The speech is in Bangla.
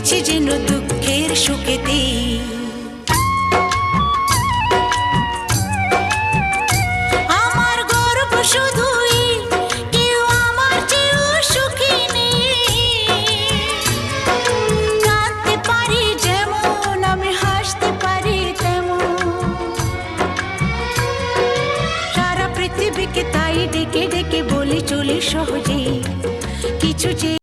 বেঁচে যেন দুঃখের সুখেতে। আমার গর্ব শুধুই কেউ আমার চেয়েও সুখী নেই। কাঁদতে পারি যেমন আমি হাসতে পারি তেমন, সারা পৃথিবীকে তাই ডেকে ডেকে বলি চলি সহজে কিছু যে